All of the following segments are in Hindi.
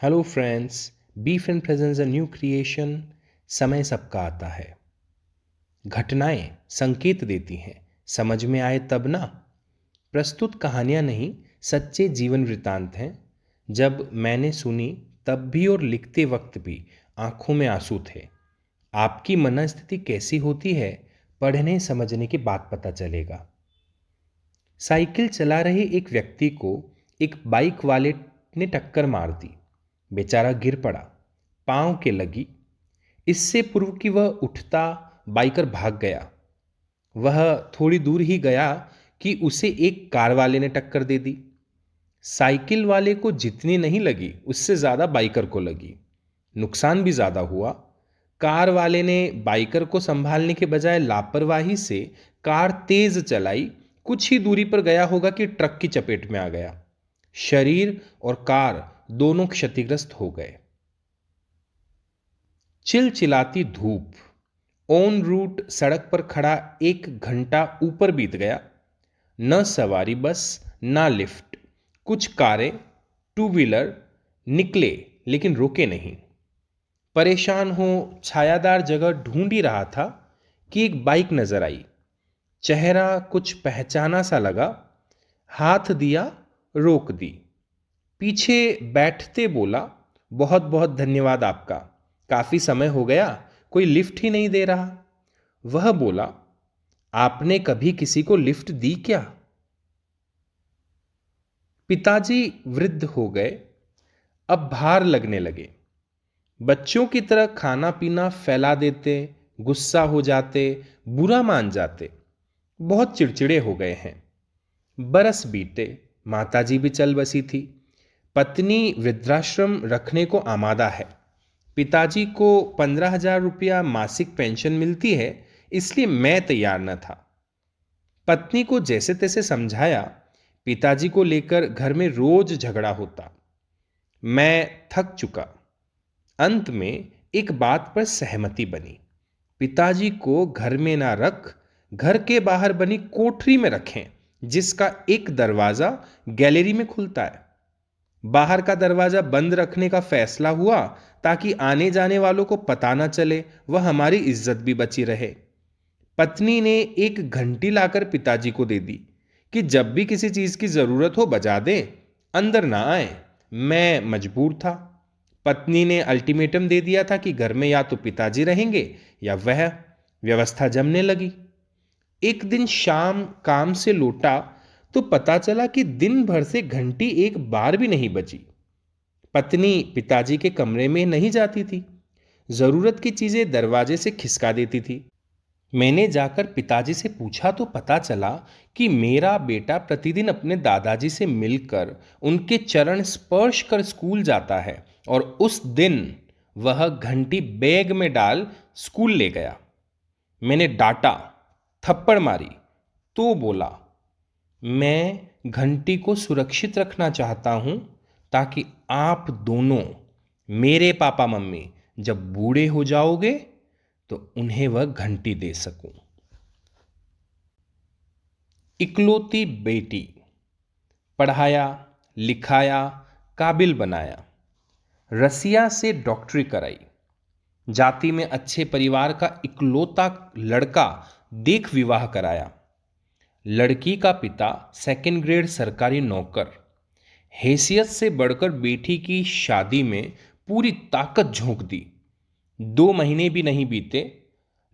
Hello friends, be friend presents a new creation. समय सबका आता है। घटनाएं संकेत देती हैं, समझ में आए तब ना। प्रस्तुत कहानियां नहीं, सच्चे जीवन वृतांत हैं। जब मैंने सुनी तब भी और लिखते वक्त भी आंखों में आंसू थे। आपकी मनस्थिति कैसी होती है, पढ़ने समझने के बाद पता चलेगा। साइकिल चला रहे एक व्यक्ति को एक बाइक वाले ने टक्कर मार दी। बेचारा गिर पड़ा, पांव के लगी। इससे पूर्व कि वह उठता, बाइकर भाग गया। वह थोड़ी दूर ही गया कि उसे एक कार वाले ने टक्कर दे दी। साइकिल वाले को जितनी नहीं लगी, उससे ज्यादा बाइकर को लगी। नुकसान भी ज्यादा हुआ। कार वाले ने बाइकर को संभालने के बजाय लापरवाही से कार तेज चलाई। कुछ ही दूरी पर गया होगा कि ट्रक की चपेट में आ गया। शरीर और कार दोनों क्षतिग्रस्त हो गए। चिलचिलाती धूप, ऑन रूट सड़क पर खड़ा 1 घंटा ऊपर बीत गया। न सवारी बस, न लिफ्ट। कुछ कारें, टू व्हीलर निकले लेकिन रुके नहीं। परेशान हो छायादार जगह ढूंढ ही रहा था कि एक बाइक नजर आई। चेहरा कुछ पहचाना सा लगा। हाथ दिया, रोक दी। पीछे बैठते बोला, बहुत बहुत धन्यवाद आपका। काफी समय हो गया, कोई लिफ्ट ही नहीं दे रहा। वह बोला, आपने कभी किसी को लिफ्ट दी क्या? पिताजी वृद्ध हो गए, अब भार लगने लगे। बच्चों की तरह खाना पीना फैला देते, गुस्सा हो जाते, बुरा मान जाते। बहुत चिड़चिड़े हो गए हैं। बरस बीते, माताजी भी चल बसी थी। पत्नी वृद्धाश्रम रखने को आमादा है। पिताजी को 15,000 रुपया मासिक पेंशन मिलती है, इसलिए मैं तैयार न था। पत्नी को जैसे तैसे समझाया। पिताजी को लेकर घर में रोज झगड़ा होता। मैं थक चुका। अंत में एक बात पर सहमति बनी। पिताजी को घर में ना रख, घर के बाहर बनी कोठरी में रखें, जिसका एक दरवाजा गैलरी में खुलता है। बाहर का दरवाजा बंद रखने का फैसला हुआ ताकि आने जाने वालों को पता न चले, वह हमारी इज्जत भी बची रहे। पत्नी ने एक घंटी लाकर पिताजी को दे दी कि जब भी किसी चीज की जरूरत हो बजा दें, अंदर ना आए। मैं मजबूर था। पत्नी ने अल्टीमेटम दे दिया था कि घर में या तो पिताजी रहेंगे या वह। व्यवस्था जमने लगी। एक दिन शाम काम से लौटा तो पता चला कि दिन भर से घंटी एक बार भी नहीं बजी। पत्नी पिताजी के कमरे में नहीं जाती थी। जरूरत की चीजें दरवाजे से खिसका देती थी। मैंने जाकर पिताजी से पूछा तो पता चला कि मेरा बेटा प्रतिदिन अपने दादाजी से मिलकर उनके चरण स्पर्श कर स्कूल जाता है, और उस दिन वह घंटी बैग में डाल स्कूल ले गया। मैंने डांटा, थप्पड़ मारी तो बोला, मैं घंटी को सुरक्षित रखना चाहता हूं ताकि आप दोनों, मेरे पापा मम्मी, जब बूढ़े हो जाओगे तो उन्हें वह घंटी दे सकूं। इकलौती बेटी, पढ़ाया, लिखाया, काबिल बनाया। रसिया से डॉक्टरी कराई। जाति में अच्छे परिवार का इकलौता लड़का देख विवाह कराया। लड़की का पिता सेकंड ग्रेड सरकारी नौकर। हैसियत से बढ़कर बेटी की शादी में पूरी ताकत झोंक दी। 2 महीने भी नहीं बीते,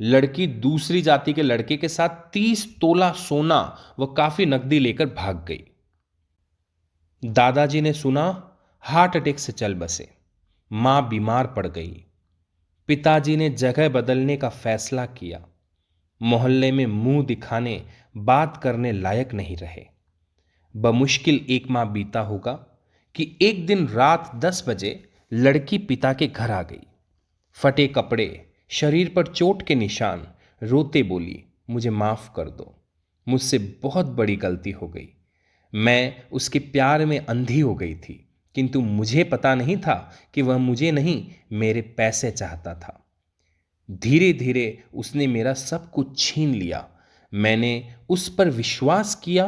लड़की दूसरी जाति के लड़के के साथ 30 तोला सोना व काफी नकदी लेकर भाग गई। दादाजी ने सुना, हार्ट अटैक से चल बसे। मां बीमार पड़ गई। पिताजी ने जगह बदलने का फैसला किया। मोहल्ले में मुंह दिखाने, बात करने लायक नहीं रहे। बमुश्किल 1 माह बीता होगा कि एक दिन रात 10 बजे लड़की पिता के घर आ गई। फटे कपड़े, शरीर पर चोट के निशान। रोते बोली, मुझे माफ कर दो, मुझसे बहुत बड़ी गलती हो गई। मैं उसके प्यार में अंधी हो गई थी, किंतु मुझे पता नहीं था कि वह मुझे नहीं, मेरे पैसे चाहता था। धीरे धीरे उसने मेरा सब कुछ छीन लिया। मैंने उस पर विश्वास किया,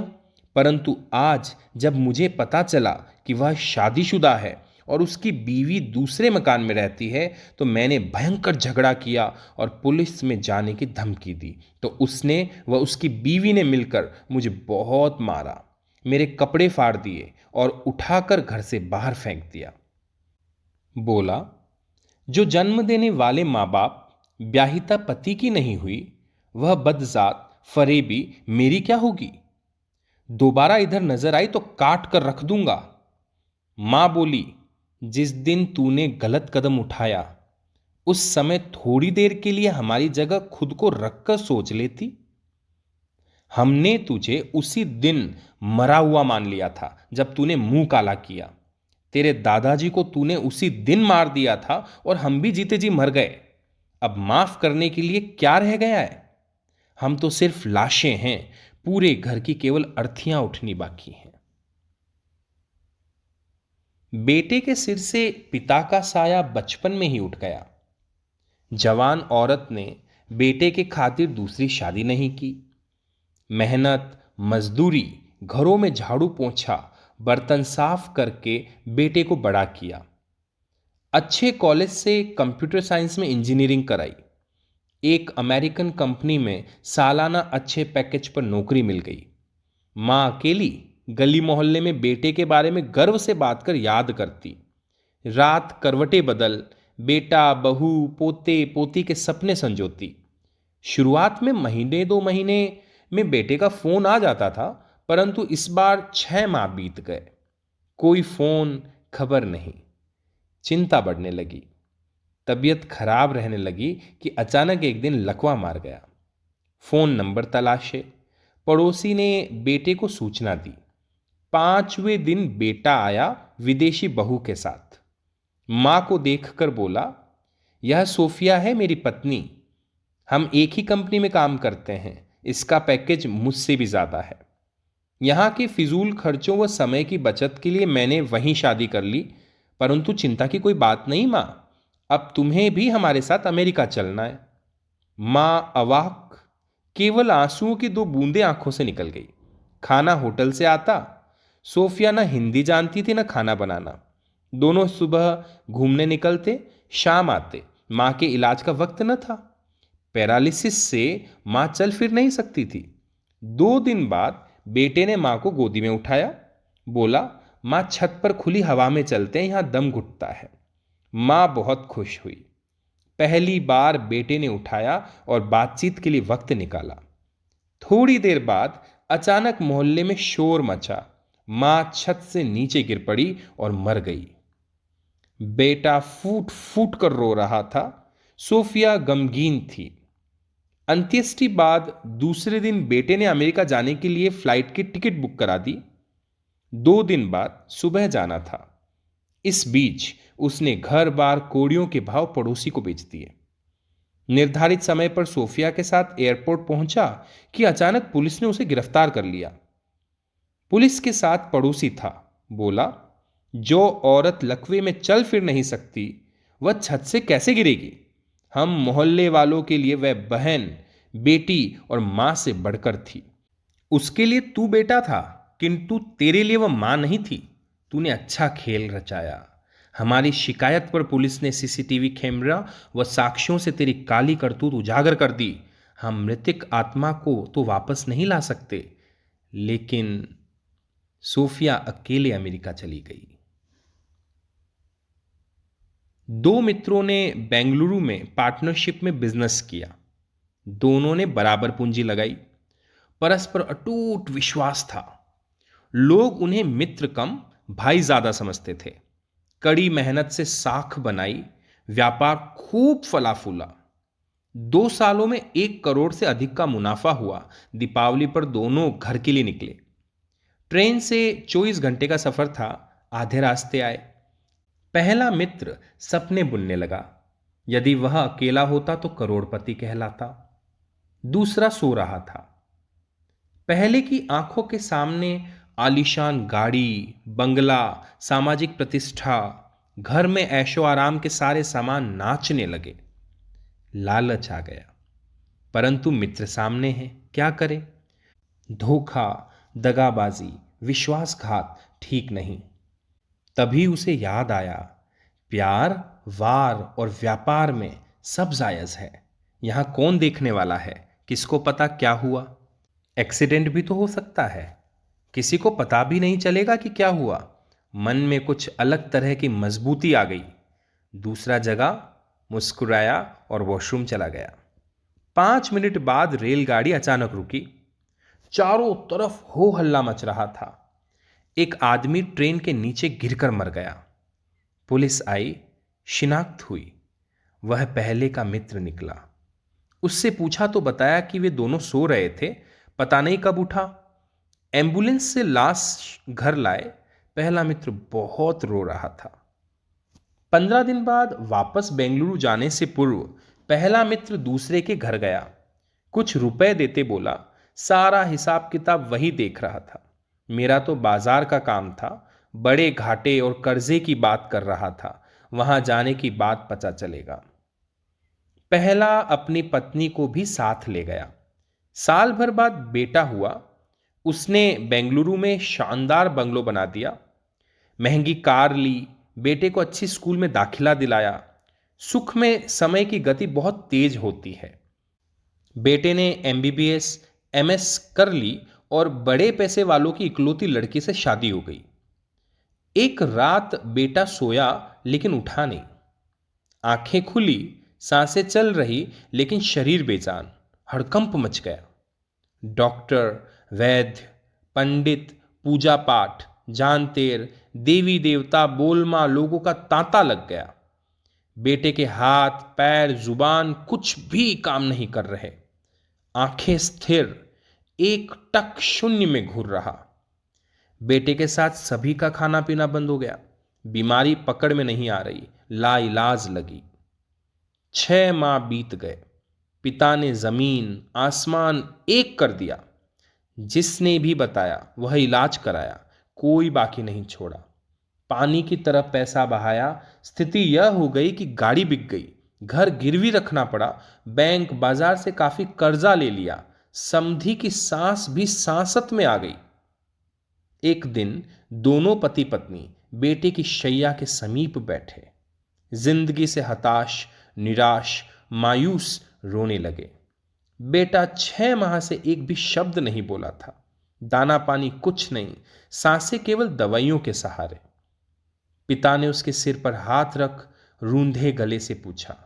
परंतु आज जब मुझे पता चला कि वह शादीशुदा है और उसकी बीवी दूसरे मकान में रहती है तो मैंने भयंकर झगड़ा किया और पुलिस में जाने की धमकी दी तो उसने व उसकी बीवी ने मिलकर मुझे बहुत मारा, मेरे कपड़े फाड़ दिए और उठाकर घर से बाहर फेंक दिया। बोला, जो जन्म देने वाले माँ बाप ब्याहिता पति की नहीं हुई, वह बदजात फरेबी मेरी क्या होगी? दोबारा इधर नजर आई तो काट कर रख दूंगा। मां बोली, जिस दिन तूने गलत कदम उठाया उस समय थोड़ी देर के लिए हमारी जगह खुद को रखकर सोच लेती। हमने तुझे उसी दिन मरा हुआ मान लिया था जब तूने मुंह काला किया। तेरे दादाजी को तूने उसी दिन मार दिया था और हम भी जीते जी मर गए। अब माफ करने के लिए क्या रह गया है? हम तो सिर्फ लाशें हैं, पूरे घर की केवल अर्थियां उठनी बाकी हैं। बेटे के सिर से पिता का साया बचपन में ही उठ गया। जवान औरत ने बेटे के खातिर दूसरी शादी नहीं की। मेहनत, मजदूरी, घरों में झाड़ू पोंछा, बर्तन साफ करके बेटे को बड़ा किया। अच्छे कॉलेज से कंप्यूटर साइंस में इंजीनियरिंग कराई। एक अमेरिकन कंपनी में सालाना अच्छे पैकेज पर नौकरी मिल गई। मां अकेली गली मोहल्ले में बेटे के बारे में गर्व से बात कर याद करती। रात करवटें बदल बेटा बहू पोते पोती के सपने संजोती। शुरुआत में महीने 2 महीने में बेटे का फोन आ जाता था, परंतु इस बार 6 माह बीत गए, कोई फोन खबर नहीं। चिंता बढ़ने लगी, तबीयत खराब रहने लगी कि अचानक एक दिन लकवा मार गया। फोन नंबर तलाशे, पड़ोसी ने बेटे को सूचना दी। 5वें दिन बेटा आया विदेशी बहू के साथ। मां को देखकर बोला, यह सोफिया है मेरी पत्नी, हम एक ही कंपनी में काम करते हैं, इसका पैकेज मुझसे भी ज्यादा है। यहां के फिजूल खर्चों व समय की बचत के लिए मैंने वहीं शादी कर ली, परंतु चिंता की कोई बात नहीं मां, अब तुम्हें भी हमारे साथ अमेरिका चलना है। मां अवाक, केवल आंसुओं की 2 बूंदें आंखों से निकल गई। खाना होटल से आता। सोफिया ना हिंदी जानती थी ना खाना बनाना। दोनों सुबह घूमने निकलते, शाम आते। मां के इलाज का वक्त न था। पैरालिसिस से मां चल फिर नहीं सकती थी। 2 दिन बाद बेटे ने मां को गोदी में उठाया। बोला, मां छत पर खुली हवा में चलते हैं, यहां दम घुटता है। मां बहुत खुश हुई। पहली बार बेटे ने उठाया और बातचीत के लिए वक्त निकाला। थोड़ी देर बाद अचानक मोहल्ले में शोर मचा। मां छत से नीचे गिर पड़ी और मर गई। बेटा फूट फूट कर रो रहा था। सोफिया गमगीन थी। अंत्येष्टि बाद दूसरे दिन बेटे ने अमेरिका जाने के लिए फ्लाइट की टिकट बुक करा दी। 2 दिन बाद सुबह जाना था। इस बीच उसने घर बार कोड़ियों के भाव पड़ोसी को बेच दिए। निर्धारित समय पर सोफिया के साथ एयरपोर्ट पहुंचा कि अचानक पुलिस ने उसे गिरफ्तार कर लिया। पुलिस के साथ पड़ोसी था। बोला, जो औरत लकवे में चल फिर नहीं सकती वह छत से कैसे गिरेगी? हम मोहल्ले वालों के लिए वह बहन, बेटी और मां से बढ़कर थी। उसके लिए तू बेटा था, किंतु तेरे लिए वह मां नहीं थी। तूने अच्छा खेल रचाया। हमारी शिकायत पर पुलिस ने सीसीटीवी कैमरा व साक्ष्यों से तेरी काली करतूत उजागर कर दी। हम मृतक आत्मा को तो वापस नहीं ला सकते, लेकिन सोफिया अकेले अमेरिका चली गई। 2 मित्रों ने बेंगलुरु में पार्टनरशिप में बिजनेस किया। दोनों ने बराबर पूंजी लगाई। परस्पर अटूट विश्वास था। लोग उन्हें मित्र कम भाई ज्यादा समझते थे। कड़ी मेहनत से साख बनाई, व्यापार खूब फला फूला। 2 सालों में 1 करोड़ से अधिक का मुनाफा हुआ। दीपावली पर दोनों घर के लिए निकले। ट्रेन से 24 घंटे का सफर था। आधे रास्ते आए। पहला मित्र सपने बुनने लगा। यदि वह अकेला होता तो करोड़पति कहलाता। दूसरा सो रहा था। पहले की आंखों के सामने आलीशान गाड़ी, बंगला, सामाजिक प्रतिष्ठा, घर में ऐशो आराम के सारे सामान नाचने लगे। लालच आ गया, परंतु मित्र सामने है, क्या करे? धोखा, दगाबाजी, विश्वासघात ठीक नहीं। तभी उसे याद आया, प्यार, वार और व्यापार में सब जायज है। यहां कौन देखने वाला है? किसको पता क्या हुआ? एक्सीडेंट भी तो हो सकता है, किसी को पता भी नहीं चलेगा कि क्या हुआ। मन में कुछ अलग तरह की मजबूती आ गई। दूसरा जगह, मुस्कुराया और वॉशरूम चला गया। 5 मिनट बाद रेलगाड़ी अचानक रुकी। चारों तरफ हो हल्ला मच रहा था। एक आदमी ट्रेन के नीचे गिरकर मर गया। पुलिस आई, शिनाख्त हुई। वह पहले का मित्र निकला। उससे पूछा तो बताया कि वे दोनों सो रहे थे, पता नहीं कब उठा। एम्बुलेंस से लाश घर लाए। पहला मित्र बहुत रो रहा था। 15 दिन बाद वापस बेंगलुरु जाने से पूर्व पहला मित्र दूसरे के घर गया। कुछ रुपए देते बोला, सारा हिसाब किताब वही देख रहा था। मेरा तो बाजार का काम था, बड़े घाटे और कर्जे की बात कर रहा था। वहां जाने की बात पता चलेगा। पहला अपनी पत्नी को भी साथ ले गया। साल भर बाद बेटा हुआ। उसने बेंगलुरु में शानदार बंगलो बना दिया, महंगी कार ली, बेटे को अच्छी स्कूल में दाखिला दिलाया। सुख में समय की गति बहुत तेज होती है। बेटे ने एमबीबीएस, एमएस कर ली और बड़े पैसे वालों की इकलौती लड़की से शादी हो गई। एक रात बेटा सोया लेकिन उठा नहीं। आंखें खुली, सांसें चल रही, लेकिन शरीर बेजान। हड़कंप मच गया। डॉक्टर, वैद्य, पंडित, पूजा पाठ, जानतेर, देवी देवता, बोलमा, लोगों का तांता लग गया। बेटे के हाथ पैर जुबान कुछ भी काम नहीं कर रहे। आंखें स्थिर, एक टक शून्य में घूर रहा। बेटे के साथ सभी का खाना पीना बंद हो गया। बीमारी पकड़ में नहीं आ रही, लाइलाज लगी। 6 माह बीत गए। पिता ने जमीन आसमान एक कर दिया। जिसने भी बताया वह इलाज कराया, कोई बाकी नहीं छोड़ा। पानी की तरफ पैसा बहाया। स्थिति यह हो गई कि गाड़ी बिक गई, घर गिरवी रखना पड़ा, बैंक बाजार से काफी कर्जा ले लिया। समधी की सांस भी सांसत में आ गई। एक दिन दोनों पति पत्नी बेटे की शैया के समीप बैठे, जिंदगी से हताश, निराश, मायूस रोने लगे। बेटा 6 माह से एक भी शब्द नहीं बोला था। दाना पानी कुछ नहीं, सांसें केवल दवाइयों के सहारे। पिता ने उसके सिर पर हाथ रख रूंधे गले से पूछा,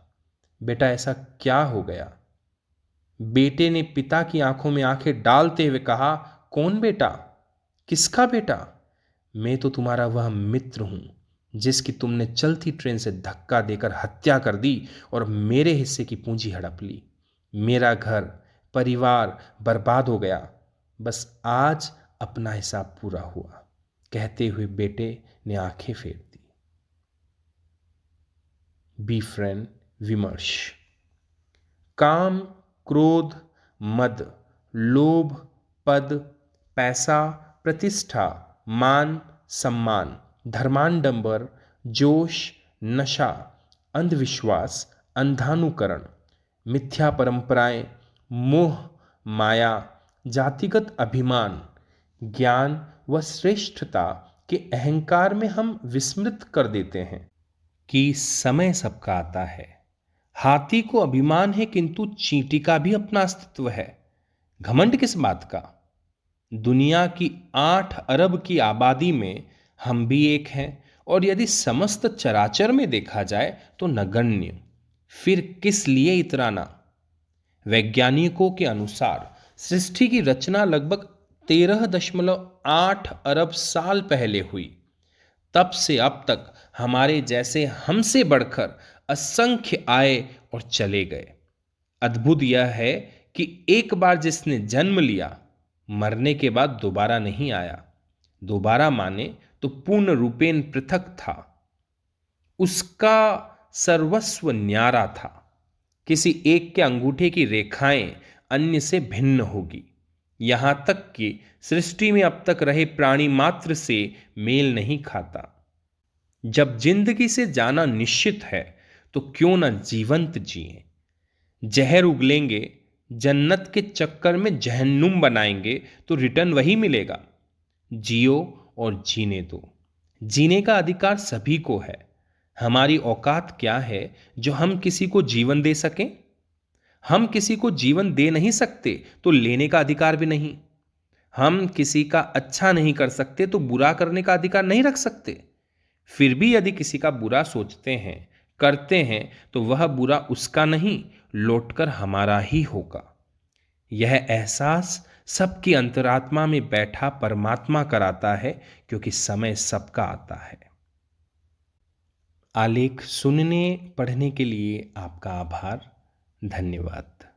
बेटा ऐसा क्या हो गया? बेटे ने पिता की आंखों में आंखें डालते हुए कहा, कौन बेटा? किसका बेटा? मैं तो तुम्हारा वह मित्र हूं जिसकी तुमने चलती ट्रेन से धक्का देकर हत्या कर दी और मेरे हिस्से की पूंजी हड़प ली। मेरा घर परिवार बर्बाद हो गया। बस आज अपना हिसाब पूरा हुआ। कहते हुए बेटे ने आंखें फेर दी। बीफ्रेंड विमर्श। काम, क्रोध, मद, लोभ, पद, पैसा, प्रतिष्ठा, मान, सम्मान, धर्मांडंबर, जोश, नशा, अंधविश्वास, अंधानुकरण, मिथ्या परंपराएं, मोह, माया, जातिगत अभिमान, ज्ञान व श्रेष्ठता के अहंकार में हम विस्मृत कर देते हैं कि समय सबका आता है। हाथी को अभिमान है किंतु चींटी का भी अपना अस्तित्व है। घमंड किस बात का? दुनिया की 8 अरब की आबादी में हम भी एक हैं, और यदि समस्त चराचर में देखा जाए तो नगण्य। फिर किस लिए इतराना? वैज्ञानिकों के अनुसार सृष्टि की रचना लगभग 13.8 अरब साल पहले हुई। तब से अब तक हमारे जैसे हमसे बढ़कर असंख्य आए और चले गए। अद्भुत यह है कि एक बार जिसने जन्म लिया, मरने के बाद दोबारा नहीं आया। दोबारा माने तो पूर्ण रूपेण पृथक था। उसका सर्वस्व न्यारा था। किसी एक के अंगूठे की रेखाएं अन्य से भिन्न होगी। यहां तक कि सृष्टि में अब तक रहे प्राणी मात्र से मेल नहीं खाता। जब जिंदगी से जाना निश्चित है तो क्यों न जीवंत जिए। जहर उगलेंगे, जन्नत के चक्कर में जहन्नुम बनाएंगे तो रिटर्न वही मिलेगा। जियो और जीने दो। जीने का अधिकार सभी को है। हमारी औकात क्या है जो हम किसी को जीवन दे सकें? हम किसी को जीवन दे नहीं सकते तो लेने का अधिकार भी नहीं। हम किसी का अच्छा नहीं कर सकते तो बुरा करने का अधिकार नहीं रख सकते। फिर भी यदि किसी का बुरा सोचते हैं, करते हैं, तो वह बुरा उसका नहीं, लौटकर हमारा ही होगा। यह एहसास सबकी अंतरात्मा में बैठा परमात्मा कराता है, क्योंकि समय सबका आता है। आलेख सुनने पढ़ने के लिए आपका आभार। धन्यवाद।